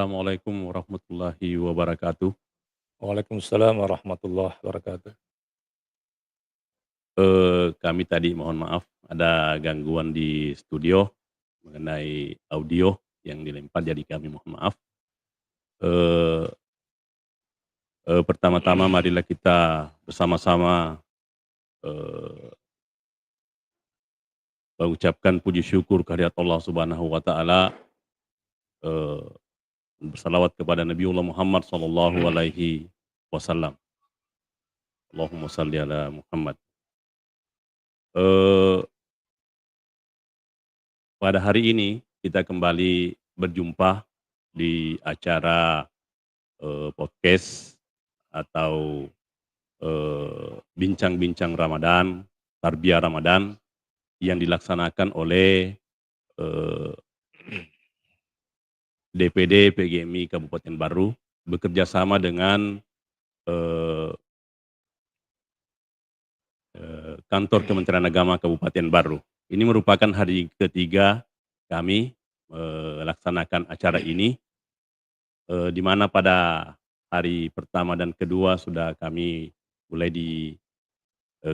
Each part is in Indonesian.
Assalamualaikum warahmatullahi wabarakatuh. Waalaikumsalam warahmatullahi wabarakatuh. Kami tadi mohon maaf ada gangguan di studio mengenai audio yang dilempar, jadi kami mohon maaf. Eee Pertama-tama marilah kita bersama-sama, eee, mengucapkan puji syukur kehadirat Allah Subhanahu wa taala, eee, bersalawat kepada Nabiullah Muhammad sallallahu alaihi wasallam. Allahumma shalli ala Muhammad. Eee, Pada hari ini kita kembali berjumpa di acara, podcast atau, bincang-bincang Ramadan, tarbiyah Ramadan yang dilaksanakan oleh, eee, DPD PGMI Kabupaten Baru bekerja sama dengan, eee kantor Kementerian Agama Kabupaten Baru. Ini merupakan hari ketiga kami melaksanakan acara ini, di mana pada hari pertama dan kedua sudah kami mulai di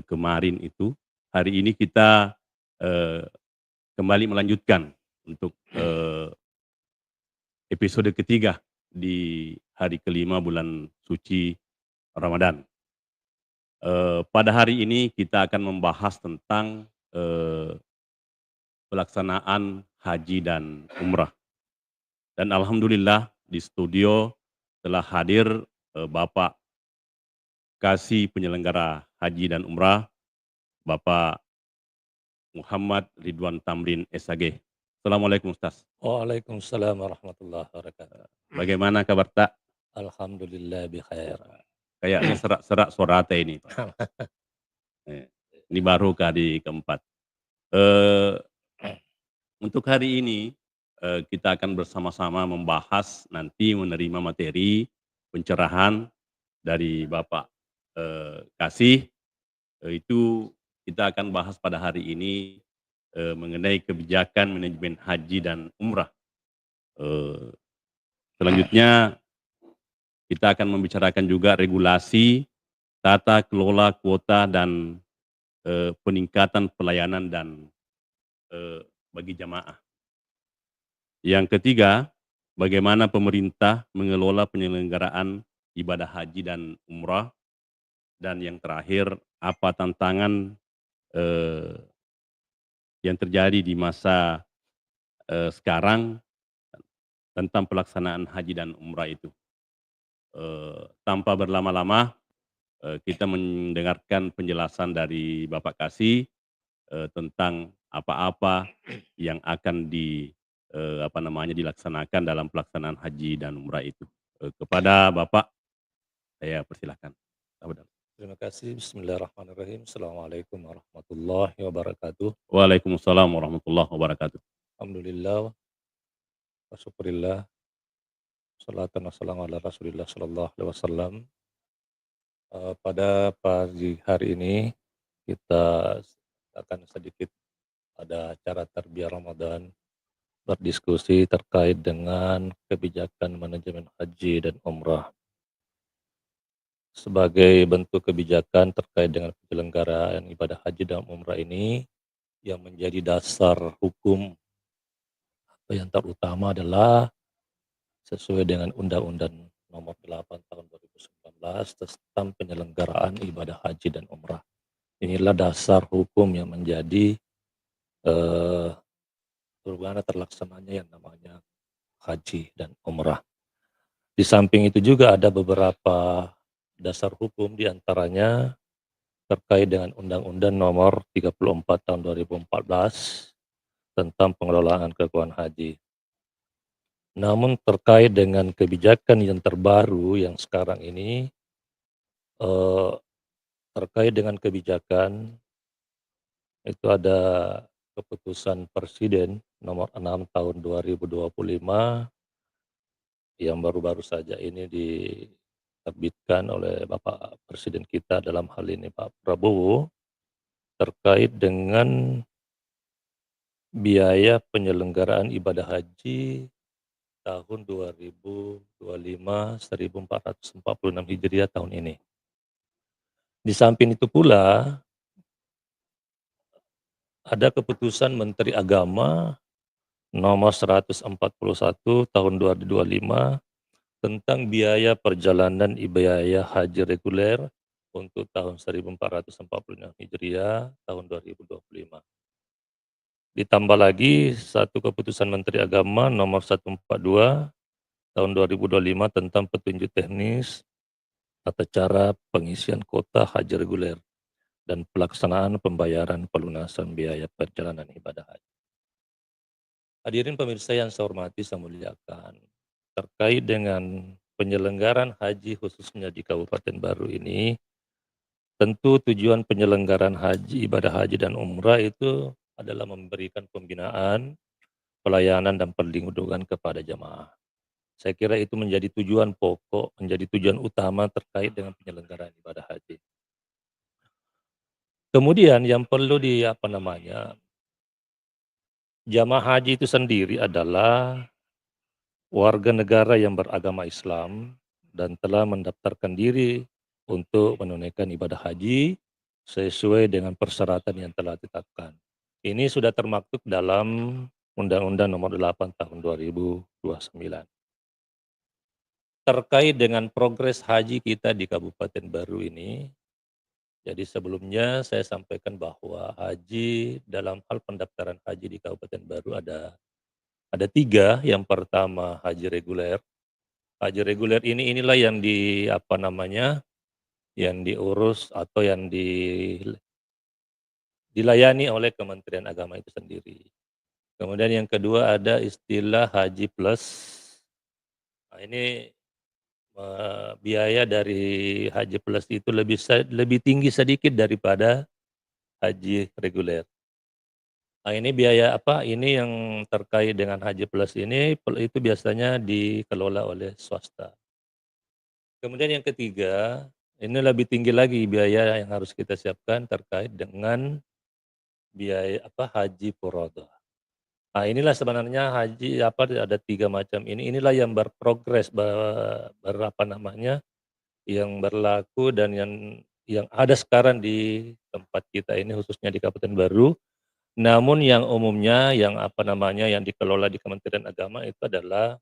kemarin itu. Hari ini kita, eee, kembali melanjutkan untuk, episode ketiga di hari kelima bulan suci Ramadan. Pada hari ini kita akan membahas tentang, pelaksanaan haji dan umrah. Dan alhamdulillah di studio telah hadir, Bapak Kasih penyelenggara haji dan umrah, Bapak Muhammad Ridwan Tamrin SAG. Assalamualaikum Ustaz. Waalaikumsalam warahmatullahi wabarakatuh. Bagaimana kabar Tak? Alhamdulillah bikhair. Kayaknya serak-serak suara Teh ini. Eh, Ini baru kali keempat. Eee, untuk hari ini, kita akan bersama-sama membahas nanti menerima materi pencerahan dari Bapak, Kasih, itu kita akan bahas pada hari ini, mengenai kebijakan manajemen haji dan umrah. Eee, Selanjutnya kita akan membicarakan juga regulasi, tata kelola kuota dan, peningkatan pelayanan dan, bagi jamaah. Yang ketiga, bagaimana pemerintah mengelola penyelenggaraan ibadah haji dan umrah. Dan yang terakhir, apa tantangan, eee, yang terjadi di masa, sekarang tentang pelaksanaan haji dan umrah itu. Tanpa berlama-lama, kita mendengarkan penjelasan dari Bapak Kasih, tentang apa-apa yang akan dilaksanakan dalam pelaksanaan haji dan umrah itu. Kepada Bapak, saya persilahkan. Terima kasih. Bismillahirrahmanirrahim. Assalamualaikum warahmatullahi wabarakatuh. Waalaikumsalam warahmatullahi wabarakatuh. Alhamdulillah wa syukurillah. Salatan wassalamu ala Rasulillah sallallahu alaihi wasallam. Pada pagi hari ini kita akan sedikit ada acara tarbiyah Ramadan berdiskusi terkait dengan kebijakan manajemen haji dan umrah. Sebagai bentuk kebijakan terkait dengan penyelenggaraan ibadah haji dan umrah ini, yang menjadi dasar hukum yang terutama adalah sesuai dengan Undang-Undang Nomor 8 Tahun 2019 tentang penyelenggaraan ibadah haji dan umrah. Inilah dasar hukum yang menjadi bagaimana terlaksananya yang namanya haji dan umrah. Di samping itu juga ada beberapa dasar hukum, diantaranya terkait dengan Undang-Undang Nomor 34 Tahun 2014 tentang pengelolaan keuangan haji. Namun terkait dengan kebijakan yang terbaru yang sekarang ini, terkait dengan kebijakan itu ada keputusan Presiden Nomor 6 Tahun 2025 yang baru-baru saja ini diterbitkan oleh Bapak Presiden kita, dalam hal ini Pak Prabowo, terkait dengan biaya penyelenggaraan ibadah haji tahun 2025 1446 Hijriah tahun ini. Di samping itu pula ada keputusan Menteri Agama nomor 141 tahun 2025 tentang biaya perjalanan biaya haji reguler untuk tahun 1446 Hijriah tahun 2025. Ditambah lagi satu keputusan Menteri Agama nomor 142 tahun 2025 tentang petunjuk teknis tata cara pengisian kuota haji reguler dan pelaksanaan pembayaran pelunasan biaya perjalanan ibadah haji. Hadirin pemirsa yang saya hormati, saya muliakan, terkait dengan penyelenggaran haji khususnya di Kabupaten Baru ini, tentu tujuan penyelenggaran haji, ibadah haji dan umrah itu adalah memberikan pembinaan, pelayanan dan perlindungan kepada jamaah. Saya kira itu menjadi tujuan pokok, menjadi tujuan utama terkait dengan penyelenggaraan ibadah haji. Kemudian yang perlu jamaah haji itu sendiri adalah warga negara yang beragama Islam dan telah mendaftarkan diri untuk menunaikan ibadah haji sesuai dengan persyaratan yang telah ditetapkan. Ini sudah termaktub dalam Undang-Undang Nomor 8 Tahun 2029. Terkait dengan progres haji kita di Kabupaten Baru ini, jadi sebelumnya saya sampaikan bahwa haji dalam hal pendaftaran haji di Kabupaten Baru ada 3. Yang pertama haji reguler. Haji reguler inilah yang yang diurus atau yang dilayani oleh Kementerian Agama itu sendiri. Kemudian yang kedua ada istilah haji plus. Nah, ini biaya dari haji plus itu lebih tinggi sedikit daripada haji reguler. Nah, ini biaya apa? Ini yang terkait dengan haji plus ini itu biasanya dikelola oleh swasta. Kemudian yang ketiga, ini lebih tinggi lagi biaya yang harus kita siapkan terkait dengan biaya haji furodah. Nah, inilah sebenarnya haji ada 3 macam ini. Inilah yang berprogres yang berlaku dan yang ada sekarang di tempat kita ini khususnya di Kabupaten Baru. Namun yang umumnya yang yang dikelola di Kementerian Agama itu adalah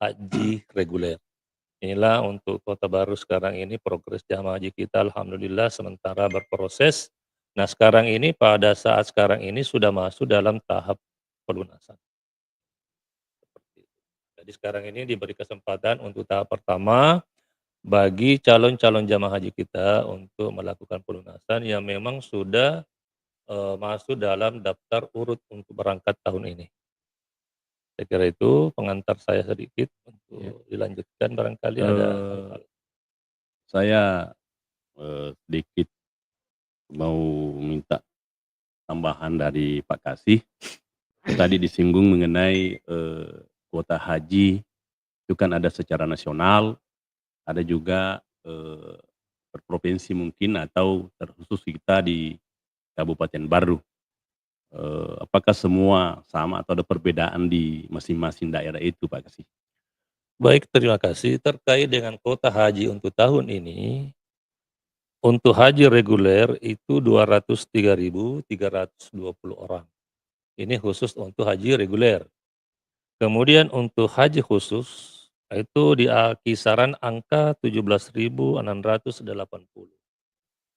haji reguler. Inilah untuk Kota Baru sekarang ini progres jamaah haji kita alhamdulillah sementara berproses. Nah, sekarang ini pada saat sekarang ini sudah masuk dalam tahap pelunasan. Jadi sekarang ini diberi kesempatan untuk tahap pertama bagi calon-calon jamaah haji kita untuk melakukan pelunasan yang memang sudah masuk dalam daftar urut untuk berangkat tahun ini. Saya kira itu pengantar saya sedikit untuk dilanjutkan barangkali ada hal. Saya sedikit mau minta tambahan dari Pak Kasih. Tadi disinggung mengenai kuota haji itu kan ada secara nasional, ada juga per provinsi mungkin atau terkhusus kita di Kabupaten Baru. Apakah semua sama atau ada perbedaan di masing-masing daerah itu Pak Kasih? Baik, terima kasih. Terkait dengan kuota haji untuk tahun ini, untuk haji reguler itu 203.320 orang. Ini khusus untuk haji reguler. Kemudian untuk haji khusus itu di kisaran angka 17.680.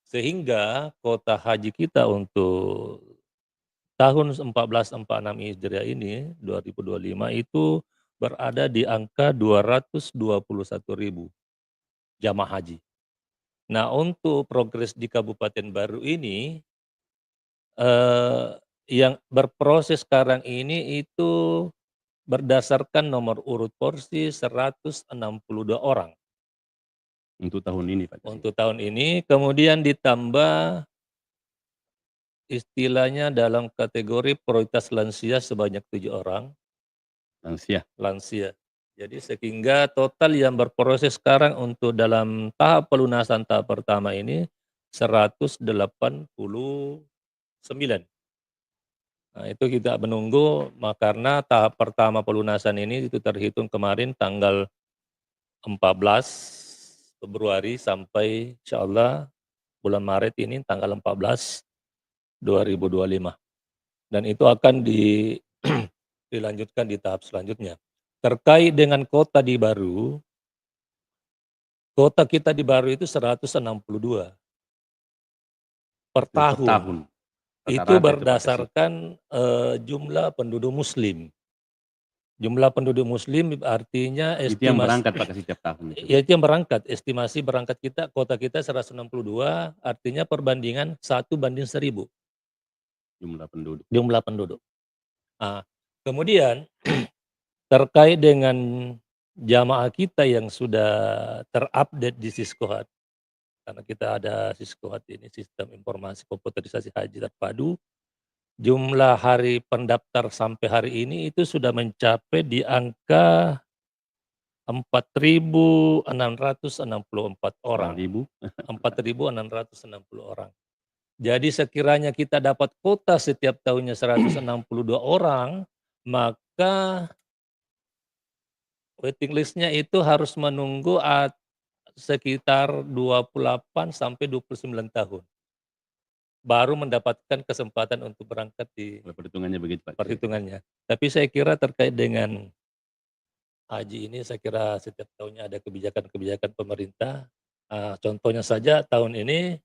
Sehingga kuota haji kita untuk tahun 1446 Hijriah ini 2025 itu berada di angka 221.000 jamaah haji. Nah, untuk progres di Kabupaten Baru ini yang berproses sekarang ini itu berdasarkan nomor urut porsi 162 orang. Untuk tahun ini Pak Kasih? Untuk tahun ini, kemudian ditambah istilahnya dalam kategori prioritas lansia sebanyak 7 orang. Lansia. Jadi sehingga total yang berproses sekarang untuk dalam tahap pelunasan tahap pertama ini 189. Nah, itu kita menunggu karena tahap pertama pelunasan ini itu terhitung kemarin tanggal 14 Februari sampai insyaallah bulan Maret ini tanggal 14 2025 dan itu akan dilanjutkan di tahap selanjutnya. Terkait dengan kota kita di Baru itu 162 per Itu per tahun. tahun, Itu rata-rata itu Pak Kasih. berdasarkan, jumlah penduduk muslim. Jumlah penduduk muslim artinya Itu yang berangkat Pak Kasih tiap tahun itu? ya itu yang berangkat, estimasi berangkat kota kita 162 artinya perbandingan 1:1000 Jumlah penduduk. jumlah penduduk. Nah, kemudian terkait dengan jamaah kita yang sudah terupdate di Siskohat, karena kita ada Siskohat ini sistem informasi komputerisasi haji terpadu, jumlah hari pendaftar sampai hari ini itu sudah mencapai di angka 4.664 Berapa orang, ribu? 4.660 orang. Jadi sekiranya kita dapat kuota setiap tahunnya 162 orang, maka waiting list-nya itu harus menunggu sekitar 28 sampai 29 tahun. Baru mendapatkan kesempatan untuk berangkat di Perhitungannya begitu Pak. perhitungannya. Tapi saya kira terkait dengan haji ini saya kira setiap tahunnya ada kebijakan-kebijakan pemerintah. Contohnya saja tahun ini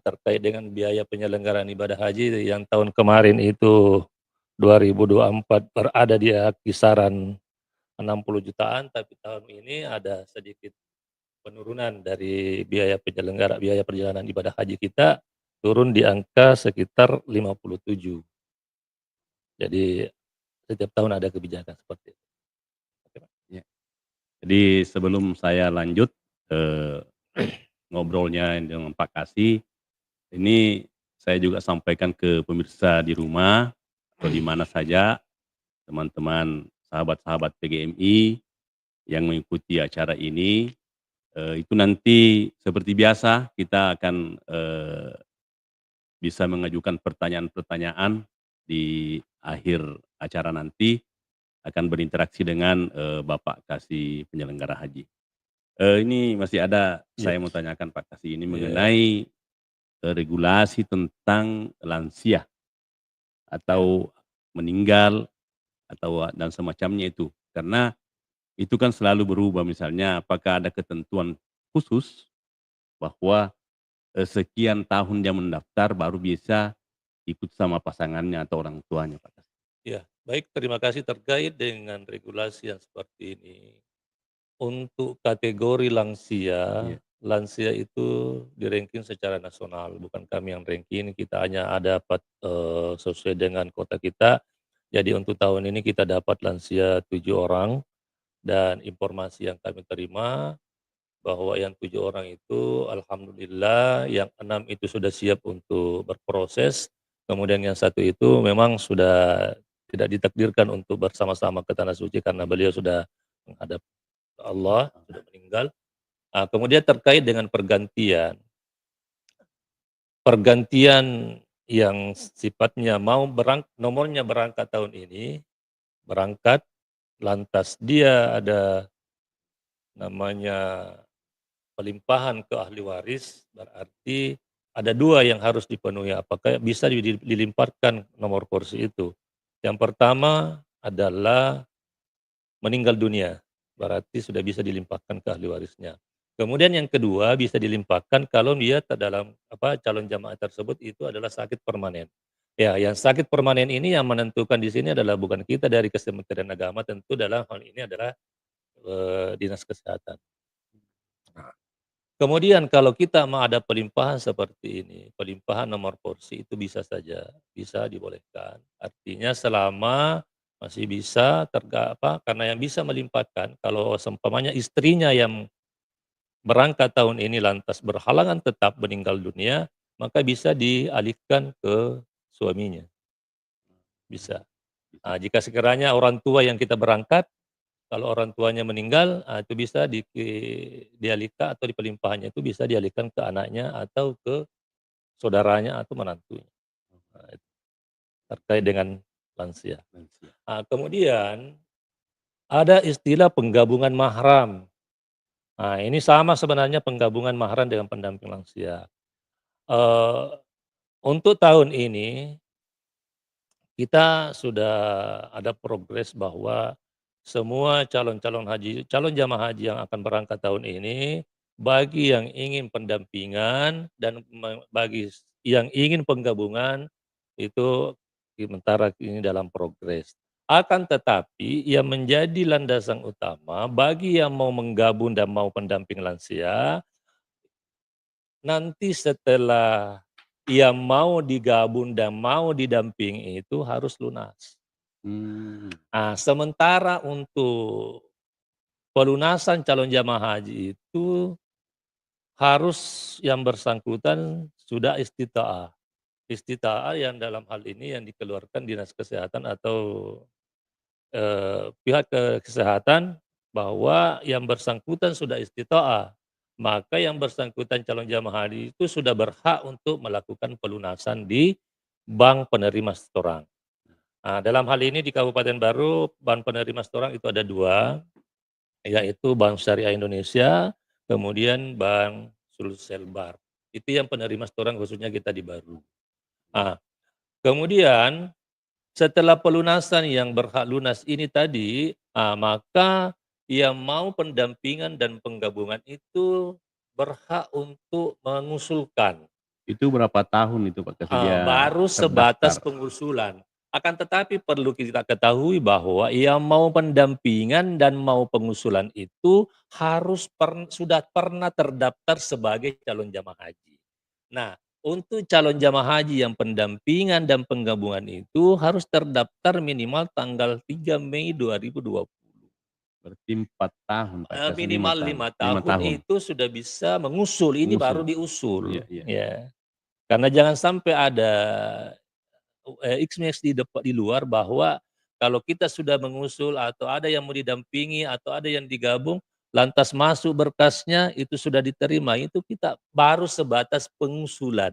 terkait dengan biaya penyelenggaraan ibadah haji yang tahun kemarin itu 2024 berada di kisaran 60 jutaan, tapi tahun ini ada sedikit penurunan dari biaya perjalanan ibadah haji kita turun di angka sekitar 57. Jadi setiap tahun ada kebijakan seperti itu. Oke, Pak. Ya. Jadi sebelum saya lanjut ngobrolnya dengan Pak Kasih, ini saya juga sampaikan ke pemirsa di rumah atau di mana saja teman-teman sahabat-sahabat PGMI yang mengikuti acara ini, itu nanti seperti biasa kita akan bisa mengajukan pertanyaan-pertanyaan di akhir acara nanti, akan berinteraksi dengan Bapak Kasih penyelenggara haji. Ini masih ada Iya. saya mau tanyakan Pak Kasih ini Iya. mengenai regulasi tentang lansia atau meninggal atau dan semacamnya itu. Karena itu kan selalu berubah, misalnya apakah ada ketentuan khusus bahwa sekian tahun dia mendaftar baru bisa ikut sama pasangannya atau orang tuanya Pak Kasih. Ya, baik, terima kasih terkait dengan regulasi yang seperti ini. Untuk kategori lansia, Iya. lansia itu di-ranking secara nasional, bukan kami yang ranking, kita hanya dapat sesuai dengan kota kita. Jadi untuk tahun ini kita dapat lansia 7 orang dan informasi yang kami terima bahwa yang 7 orang itu alhamdulillah yang 6 itu sudah siap untuk berproses, kemudian yang 1 itu memang sudah tidak ditakdirkan untuk bersama-sama ke tanah suci karena beliau sudah menghadap ke Allah, sudah meninggal. Kemudian terkait dengan pergantian yang sifatnya nomornya berangkat tahun ini, berangkat, lantas dia ada namanya pelimpahan ke ahli waris, berarti ada 2 yang harus dipenuhi, apakah bisa dilimpahkan nomor kursi itu. Yang pertama adalah meninggal dunia, berarti sudah bisa dilimpahkan ke ahli warisnya. Kemudian yang kedua bisa dilimpahkan kalau dia dalam calon jamaah tersebut itu adalah sakit permanen. Ya, yang sakit permanen ini yang menentukan di sini adalah bukan kita dari Kementerian Agama, tentu dalam hal ini adalah Dinas Kesehatan. Kemudian kalau kita mau ada pelimpahan seperti ini, pelimpahan nomor porsi itu bisa saja, bisa dibolehkan. Artinya selama masih bisa karena yang bisa melimpahkan kalau seumpamanya istrinya yang berangkat tahun ini lantas berhalangan tetap meninggal dunia, maka bisa dialihkan ke suaminya, bisa. Jika sekiranya orang tua yang kita berangkat kalau orang tuanya meninggal, itu bisa dialihkan atau pelimpahannya itu bisa dialihkan ke anaknya atau ke saudaranya atau menantunya. Nah, itu. terkait dengan lansia. lansia. Kemudian ada istilah penggabungan mahram. Nah, ini sama sebenarnya penggabungan mahram dengan pendamping lansia. Eee, untuk tahun ini kita sudah ada progres bahwa semua calon jamaah haji yang akan berangkat tahun ini, bagi yang ingin pendampingan dan bagi yang ingin penggabungan, itu sementara ini dalam progres. Akan tetapi yang menjadi landasan utama bagi yang mau menggabung dan mau pendamping lansia, nanti setelah yang mau digabung dan mau didampingi itu harus lunas. Mmm. Sementara untuk pelunasan calon jamaah haji itu harus yang bersangkutan sudah istita'ah. Istita'ah yang dalam hal ini yang dikeluarkan Dinas Kesehatan atau, pihak kesehatan bahwa yang bersangkutan sudah istita'ah. Maka yang bersangkutan calon jamaah haji itu sudah berhak untuk melakukan pelunasan di bank penerima setoran. Dalam hal ini di Kabupaten Baru, bank penerima setoran itu ada 2, yaitu Bank Syariah Indonesia, kemudian Bank Sulselbar. Itu yang penerima setoran khususnya kita di Baru. Kemudian setelah pelunasan yang berhak lunas ini tadi, maka yang mau pendampingan dan penggabungan itu berhak untuk mengusulkan. Itu berapa tahun itu Pak Kasi dia Baru sebatas terdaftar? pengusulan. Akan tetapi perlu kita ketahui bahwa yang mau pendampingan dan mau pengusulan itu harus sudah pernah terdaftar sebagai calon jamaah haji. Nah, untuk calon jamaah haji yang pendampingan dan penggabungan itu harus terdaftar minimal tanggal 3 Mei 2020. Berarti 4 tahun Pak Kasi, 5 Minimal tahun, 5 5 tahun tahun. itu sudah bisa mengusul, ini baru Mengusul? diusul, Iya iya. ya. Karena jangan sampai ada X-Max di luar bahwa kalau kita sudah mengusul atau ada yang mau didampingi atau ada yang digabung, lantas masuk berkasnya itu sudah diterima, itu kita baru sebatas pengusulan.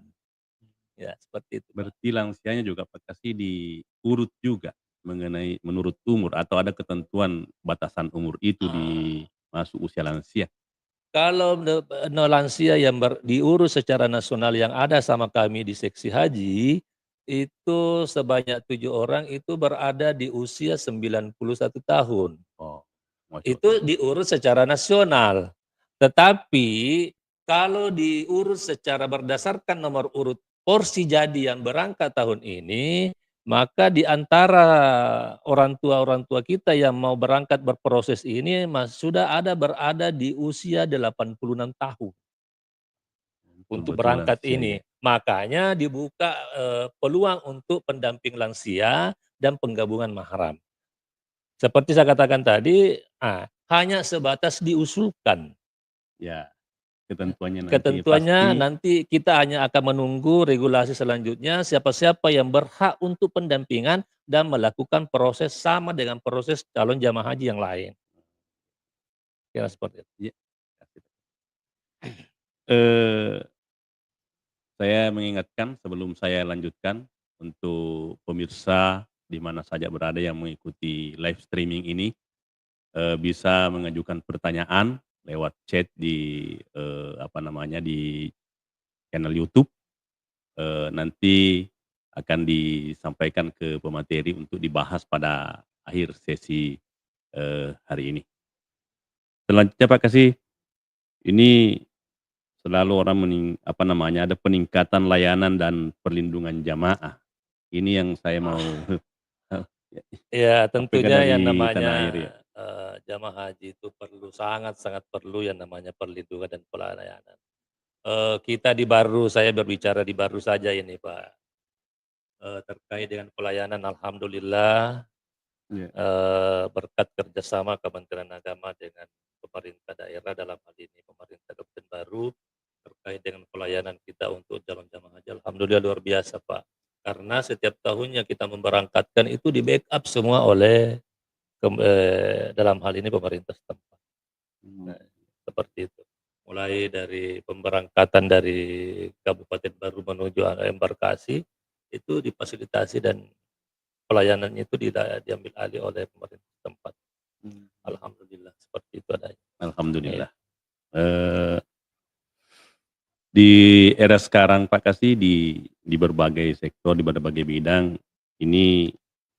Ya, seperti itu, Pak. Berarti lansianya juga Pak Kasi diurut juga mengenai menurut umur atau ada ketentuan batasan umur itu di masuk usia lansia? Kalau lansia yang diurus secara nasional yang ada sama kami di seksi haji, itu sebanyak 7 orang itu berada di usia 91 tahun. Oh, masuk Itu diurus secara nasional. Tetapi kalau diurus secara berdasarkan nomor urut porsi jadi yang berangkat tahun ini, maka di antara orang tua kita yang mau berangkat berproses ini sudah ada berada di usia 86 tahun untuk betul-betul berangkat lansia ini. ya. Makanya dibuka peluang untuk pendamping lansia dan penggabungan mahram. Seperti saya katakan tadi, hanya sebatas diusulkan. Ya, ketentuannya nanti Ketentuannya pasti nanti kita hanya akan menunggu regulasi selanjutnya siapa-siapa yang berhak untuk pendampingan dan melakukan proses sama dengan proses calon jamaah haji yang lain. Kira seperti itu. ya. Eee, saya mengingatkan sebelum saya lanjutkan untuk pemirsa di mana saja berada yang mengikuti live streaming ini, bisa mengajukan pertanyaan lewat chat di, apa namanya, di channel YouTube, nanti akan disampaikan ke pemateri untuk dibahas pada akhir sesi, hari ini. Selanjutnya Pak Kasih, ini selalu orang apa namanya, ada peningkatan layanan dan perlindungan jamaah. Ini yang saya mau Ya sampaikan tentunya yang dari tanah namanya air ya. jamaah haji itu perlu sangat-sangat perlu yang namanya perlindungan dan pelayanan. Kita di Baru, saya berbicara di Baru saja ini Pak, terkait dengan pelayanan alhamdulillah. Iya. Berkat kerjasama Kementerian Agama dengan pemerintah daerah dalam hal ini pemerintah Kabupaten Baru terkait dengan pelayanan kita untuk calon jamaah haji, alhamdulillah luar biasa Pak. Karena setiap tahunnya kita memberangkatkan itu di-backup semua oleh dalam hal ini pemerintah setempat. Mmm, Nah, seperti itu. Mulai dari pemberangkatan dari Kabupaten Baru menuju embarkasi itu difasilitasi dan pelayanannya itu diambil alih oleh pemerintah tempat. Alhamdulillah seperti itu adanya. Iya. Alhamdulillah. Di era sekarang Pak Kasih di berbagai sektor, di berbagai bidang, ini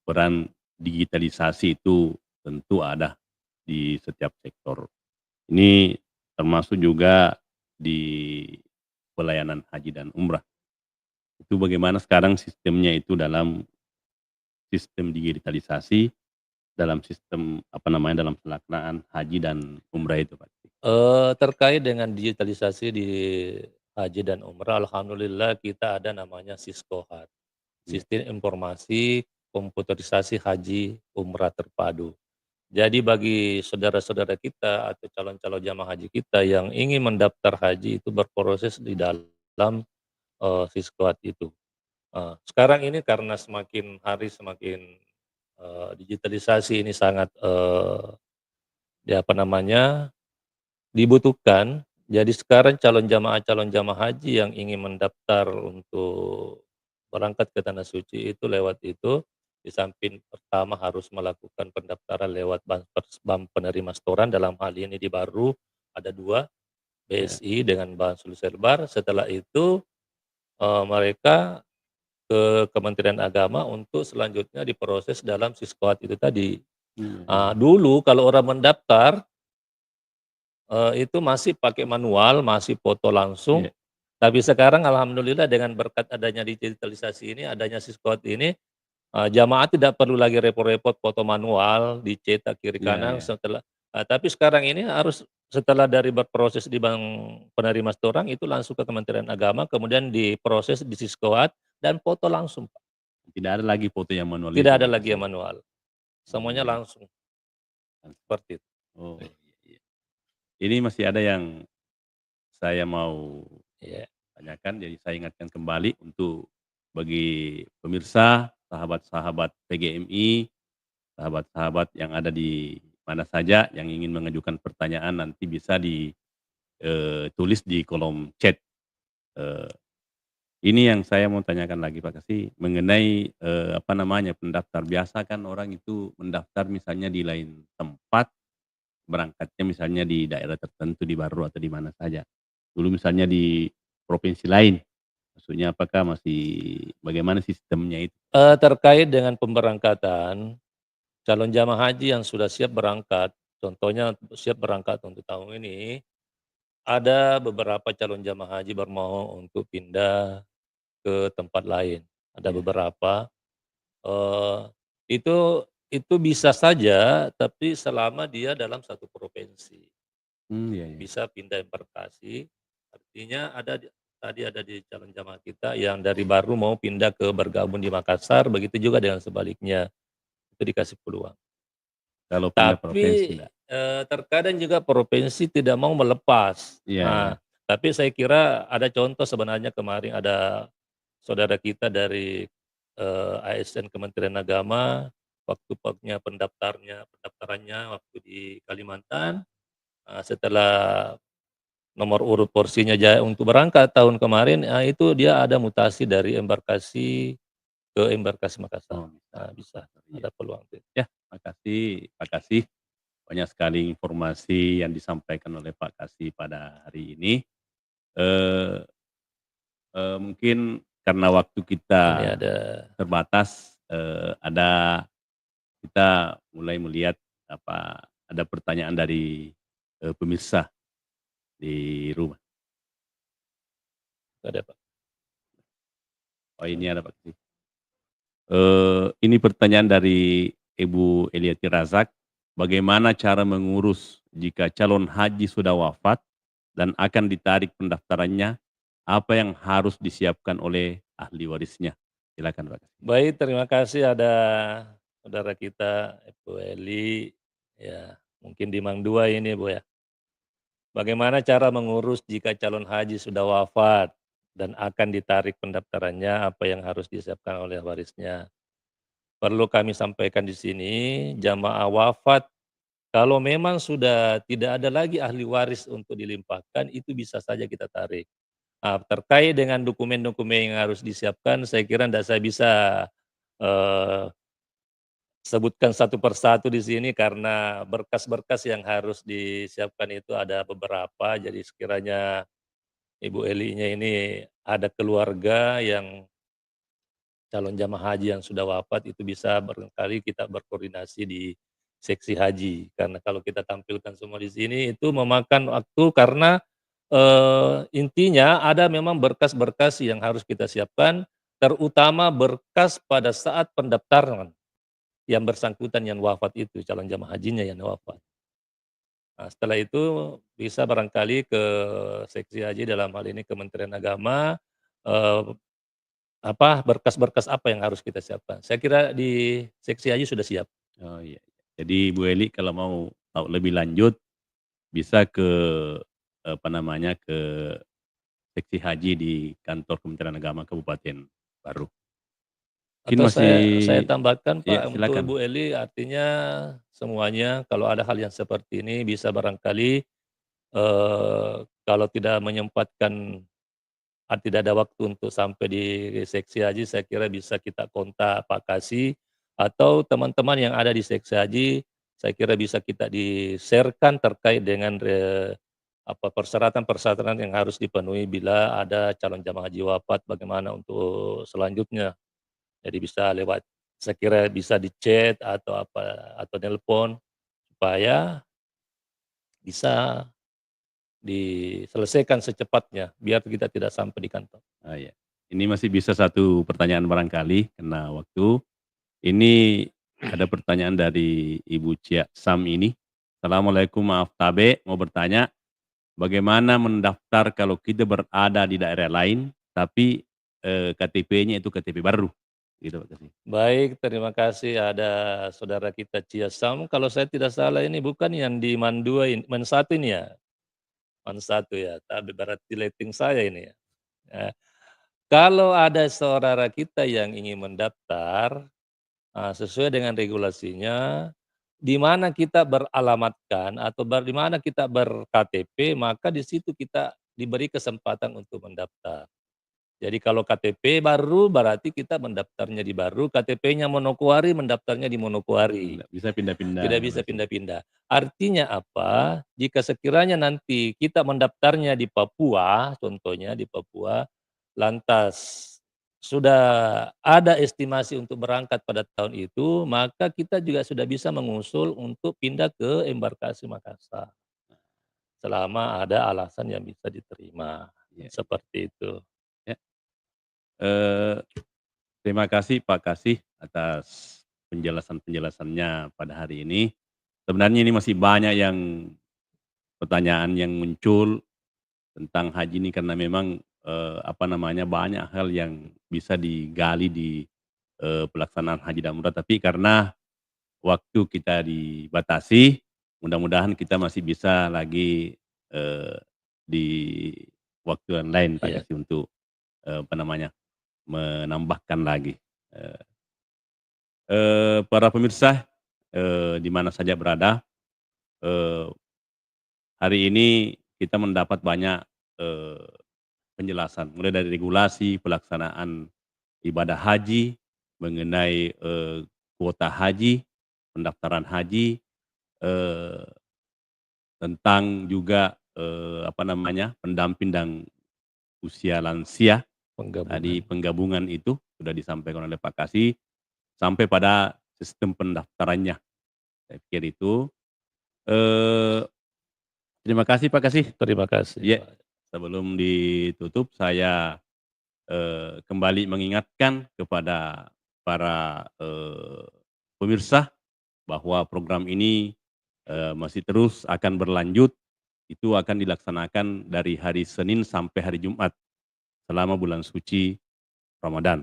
peran digitalisasi itu tentu ada di setiap sektor. Ini termasuk juga di pelayanan haji dan umrah. Itu bagaimana sekarang sistemnya itu dalam sistem digitalisasi, dalam sistem dalam pelaksanaan haji dan umrah itu Pak? Terkait dengan digitalisasi di haji dan umrah, alhamdulillah kita ada namanya Siskohat, Iya. Sistem Informasi Komputerisasi Haji Umrah Terpadu. Jadi bagi saudara-saudara kita atau calon-calon jamaah haji kita yang ingin mendaftar haji itu berproses di dalam Siskohat itu. Sekarang ini karena semakin hari semakin digitalisasi ini sangat dibutuhkan. Jadi sekarang calon jamaah haji yang ingin mendaftar untuk berangkat ke Tanah Suci itu lewat itu, di samping pertama harus melakukan pendaftaran lewat bank penerima setoran, dalam hal ini di Baru ada 2, Ya. BSI dengan Bank Sulselbar. Setelah itu mereka ke Kementerian Agama untuk selanjutnya diproses dalam Siskohat itu tadi. Dulu kalau orang mendaftar itu masih pakai manual, masih foto langsung. Iya. Tapi sekarang alhamdulillah dengan berkat adanya digitalisasi ini, adanya Siskohat ini, jamaah tidak perlu lagi repot-repot foto manual, dicetak kiri kanan Iya. tapi sekarang ini harus setelah dari berproses di bank penerima setoran itu langsung ke Kementerian Agama, kemudian diproses di Siskohat dan foto langsung, Pak. Tidak ada lagi foto yang manual Tidak itu ada Pak lagi Kasih? yang manual. Semuanya Iya. langsung. Seperti itu. Oh, iya. Ini masih ada yang saya mau Iya. tanyakan, jadi saya ingatkan kembali untuk bagi pemirsa, sahabat-sahabat PGMI, sahabat-sahabat yang ada di mana saja yang ingin mengajukan pertanyaan nanti bisa tulis di kolom chat. Ini yang saya mau tanyakan lagi Pak Kasih mengenai pendaftar. Biasa kan orang itu mendaftar misalnya di lain tempat, berangkatnya misalnya di daerah tertentu di Baru atau di mana saja. Dulu misalnya di provinsi lain, maksudnya apakah bagaimana sistemnya itu? Terkait dengan pemberangkatan, calon jamaah haji yang sudah siap berangkat, contohnya siap berangkat untuk tahun ini, ada beberapa calon jamaah haji bermau untuk pindah ke tempat lain. Ada Iya. beberapa, eee, itu bisa saja, tapi selama dia dalam satu provinsi. Iya iya. Bisa pindah embarkasi, artinya tadi ada di calon jamaah kita yang dari Baru mau pindah ke bergabung di Makassar, begitu juga dengan sebaliknya, itu dikasih peluang. Kalau pindah provinsi Tapi, enggak? terkadang juga provinsi tidak mau melepas. Iya iya. Tapi saya kira ada contoh sebenarnya kemarin ada saudara kita dari, ASN Kementerian Agama, waktu pendaftarannya waktu di Kalimantan, setelah nomor urut porsinya untuk berangkat tahun kemarin, itu dia ada mutasi dari embarkasi ke embarkasi Makassar. Oh bisa. Bisa, Iya. ada peluang itu. Ya, Pak Kasih. Banyak sekali informasi yang disampaikan oleh Pak Kasih pada hari ini. Eee mungkin karena waktu Ini kita ada terbatas, kita mulai melihat ada pertanyaan dari, pemirsa di rumah. ada Pak. Oh ini ada Pak Kasih. Ini pertanyaan dari Ibu Eliati Razak, bagaimana cara mengurus jika calon haji sudah wafat dan akan ditarik pendaftarannya, apa yang harus disiapkan oleh ahli warisnya? Silakan Pak Kasih. Baik, terima kasih ada saudara kita Ibu Eli, ya mungkin di Mang 2 ini Bu ya. Bagaimana cara mengurus jika calon haji sudah wafat dan akan ditarik pendaftarannya, apa yang harus disiapkan oleh warisnya? Perlu kami sampaikan di sini, jamaah wafat kalau memang sudah tidak ada lagi ahli waris untuk dilimpahkan, itu bisa saja kita tarik. Terkait dengan dokumen-dokumen yang harus disiapkan, saya kira tidak saya bisa, eee sebutkan satu persatu di sini karena berkas-berkas yang harus disiapkan itu ada beberapa, jadi sekiranya Ibu Elinya ini ada keluarga yang calon jamaah haji yang sudah wafat itu bisa barangkali kita berkoordinasi di seksi haji. Karena kalau kita tampilkan semua di sini itu memakan waktu karena, intinya ada memang berkas-berkas yang harus kita siapkan, terutama berkas pada saat pendaftaran yang bersangkutan yang wafat itu, calon jamaah hajinya yang wafat. Nah, setelah itu bisa barangkali ke seksi haji dalam hal ini Kementerian Agama, eee berkas-berkas apa yang harus kita siapkan? Saya kira di seksi haji sudah siap. Oh iya. Jadi Bu Eli kalau mau tahu lebih lanjut bisa ke, apa namanya, ke seksi haji di kantor Kementerian Agama Kabupaten Baru. Mungkin Atau masih saya tambahkan iya Pak, untuk silakan. Ibu Eli artinya semuanya kalau ada hal yang seperti ini bisa barangkali, kalau tidak menyempatkan tidak ada waktu untuk sampai di seksi haji, saya kira bisa kita kontak Pak Kasih atau teman-teman yang ada di seksi haji, saya kira bisa kita di-share-kan terkait dengan persyaratan-persyaratan yang harus dipenuhi bila ada calon jamaah haji wafat, bagaimana untuk selanjutnya. Jadi bisa lewat saya kira bisa di-chat atau atau nelpon supaya bisa diselesaikan secepatnya, biar kita tidak sampai di kantor. Oh iya. Ini masih bisa satu pertanyaan barangkali karena waktu. Ini ada pertanyaan dari Ibu Cia Sam ini. Assalamualaikum, maaf Tabe, mau bertanya, bagaimana mendaftar kalau kita berada di daerah lain, tapi KTP-nya itu KTP baru? Gitu Pak Kasih. Baik, terima kasih ada saudara kita Cia Sam, kalau saya tidak salah ini bukan yang di Man 2 Man 1 ini ya? Man 1 ya, tapi berarti letting saya ini ya. Eee, Kalau ada saudara kita yang ingin mendaftar, sesuai dengan regulasinya, di mana kita beralamatkan atau di mana kita ber-KTP, maka di situ kita diberi kesempatan untuk mendaftar. Jadi kalau KTP baru berarti kita mendaftarnya di baru, KTP-nya Manokwari mendaftarnya di Manokwari, Nggak bisa pindah-pindah tidak ya Pak bisa Kasih. pindah-pindah. Artinya apa, jika sekiranya nanti kita mendaftarnya di Papua, contohnya di Papua, lantas sudah ada estimasi untuk berangkat pada tahun itu, maka kita juga sudah bisa mengusul untuk pindah ke embarkasi Makassar, selama ada alasan yang bisa diterima, Iya iya. seperti itu. Ya, eee, terima kasih Pak Kasih atas penjelasan-penjelasannya pada hari ini. Sebenarnya ini masih banyak yang pertanyaan yang muncul tentang haji ini karena memang, apa namanya, banyak hal yang bisa digali di, pelaksanaan haji dan umrah, tapi karena waktu kita dibatasi, mudah-mudahan kita masih bisa lagi, di waktu yang lain Pak Iya. Kasih untuk, apa namanya, menambahkan lagi. Eee para pemirsa, di mana saja berada, eee, hari ini kita mendapat banyak, eee, penjelasan, mulai dari regulasi pelaksanaan ibadah haji, mengenai, kuota haji, pendaftaran haji, eee, tentang juga, apa namanya, pendamping dan usia lansia, tadi Penggabungan. penggabungan itu sudah disampaikan oleh Pak Kasih, sampai pada sistem pendaftarannya. Saya pikir itu, eee, terima kasih Pak Kasih. Terima kasih, Ya, Pak. sebelum ditutup saya kembali mengingatkan kepada para, pemirsa bahwa program ini, masih terus akan berlanjut, itu akan dilaksanakan dari hari Senin sampai hari Jumat selama bulan suci Ramadan.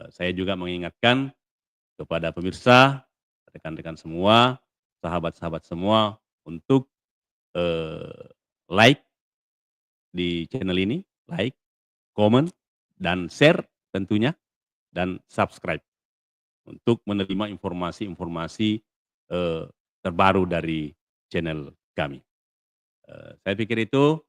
Saya juga mengingatkan kepada pemirsa, rekan-rekan semua, sahabat-sahabat semua untuk, eee, like di channel ini, like, komen, dan share tentunya, dan subscribe. Untuk menerima informasi-informasi, terbaru dari channel kami. Saya pikir itu,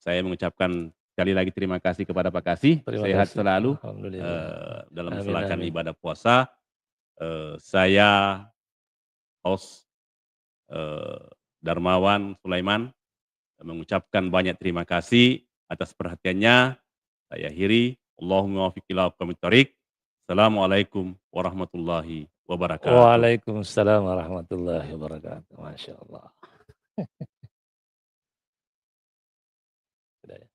saya mengucapkan sekali lagi terima kasih kepada Pak Kasih, Terima sehat kasih, selalu, alhamdulillah. dalam Amin melaksanakan amin. ibadah puasa, Saya host Darmawan Sulaiman mengucapkan banyak terima kasih atas perhatiannya. Saya akhiri. Allahumma waffiq ila aqwamit thoriq. Assalamualaikum warahmatullahi wabarakatuh. Waalaikumsalam warahmatullahi wabarakatuh. Masya Allah. Sudah ya.